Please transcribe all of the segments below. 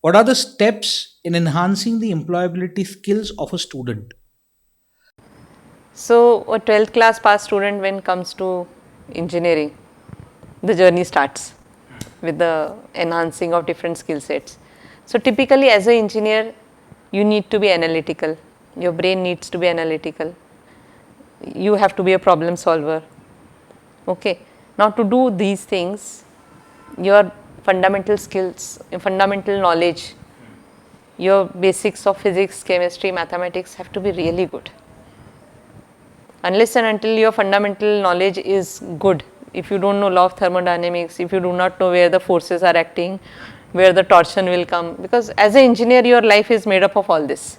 What are the steps in enhancing the employability skills of a student? So, a 12th class pass student, when comes to engineering, the journey starts with the enhancing of different skill sets. So, typically, as an engineer, you need to be analytical, your brain needs to be analytical, you have to be a problem solver. Okay. Now, to do these things, your fundamental skills, your fundamental knowledge, your basics of physics, chemistry, mathematics have to be really good. Unless and until your fundamental knowledge is good, if you don't know law of thermodynamics, if you do not know where the forces are acting, where the torsion will come, because as an engineer your life is made up of all this.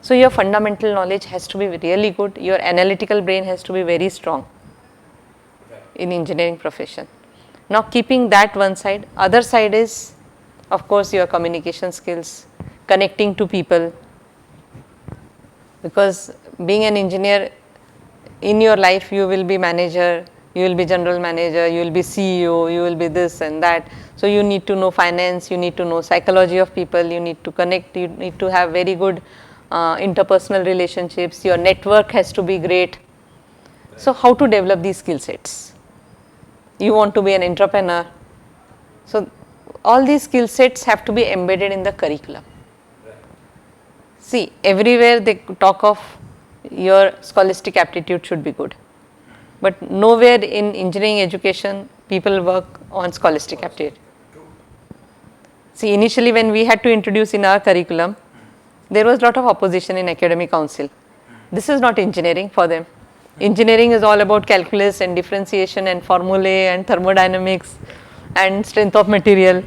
So your fundamental knowledge has to be really good, your analytical brain has to be very strong in engineering profession. Now keeping that one side, other side is of course your communication skills, connecting to people, because being an engineer, in your life you will be manager, you will be general manager, you will be CEO, you will be this and that. So you need to know finance, you need to know psychology of people, you need to connect, you need to have very good interpersonal relationships, your network has to be great. So how to develop these skill sets? You want to be an entrepreneur. So all these skill sets have to be embedded in the curriculum. See, everywhere they talk of your scholastic aptitude should be good, but nowhere in engineering education people work on scholastic aptitude. See, initially when we had to introduce in our curriculum, there was a lot of opposition in academic council. This is not engineering for them. Engineering is all about calculus and differentiation and formulae and thermodynamics and strength of material,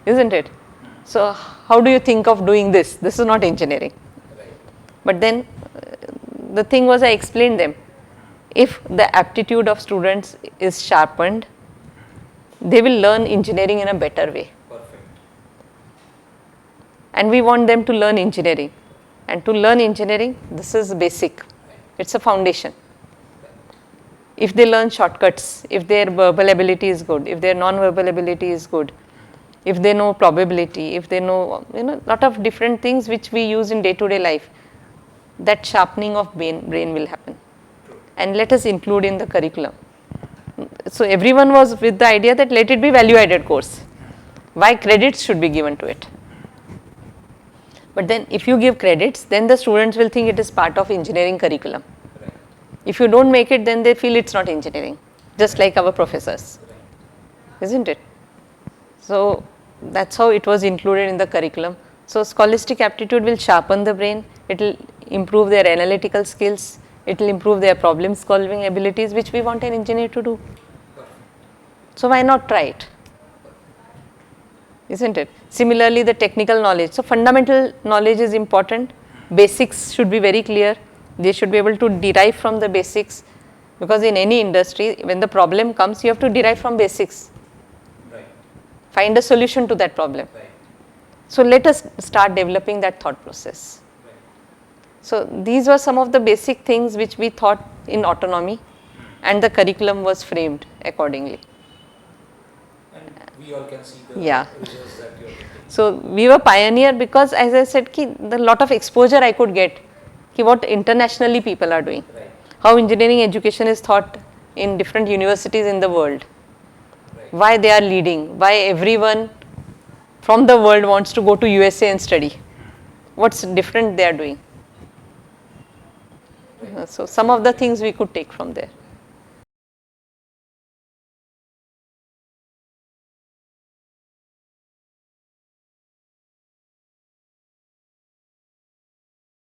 isn't it? So how do you think of doing this? This is not engineering. But then the thing was, I explained them, if the aptitude of students is sharpened, they will learn engineering in a better way. And we want them to learn engineering. And to learn engineering, this is basic. It's a foundation. If they learn shortcuts, if their verbal ability is good, if their non-verbal ability is good, if they know probability, if they know, lot of different things which we use in day-to-day life, that sharpening of brain will happen. And let us include in the curriculum. So everyone was with the idea that let it be value-added course. Why credits should be given to it? But then if you give credits, then the students will think it is part of engineering curriculum. If you don't make it, then they feel it's not engineering, just like our professors, isn't it? So that's how it was included in the curriculum. So scholastic aptitude will sharpen the brain, it will improve their analytical skills, it will improve their problem solving abilities, which we want an engineer to do. So why not try it? Isn't it? Similarly, the technical knowledge. So fundamental knowledge is important, basics should be very clear, they should be able to derive from the basics, because in any industry, when the problem comes, you have to derive from basics. Find a solution to that problem. So let us start developing that thought process. So these were some of the basic things which we thought in autonomy, and the curriculum was framed accordingly. And we all can see the results that you are getting. So we were pioneer because, as I said, the lot of exposure I could get, what internationally people are doing, how engineering education is taught in different universities in the world, why they are leading, why everyone from the world wants to go to USA and study, what's different they are doing. So some of the things we could take from there.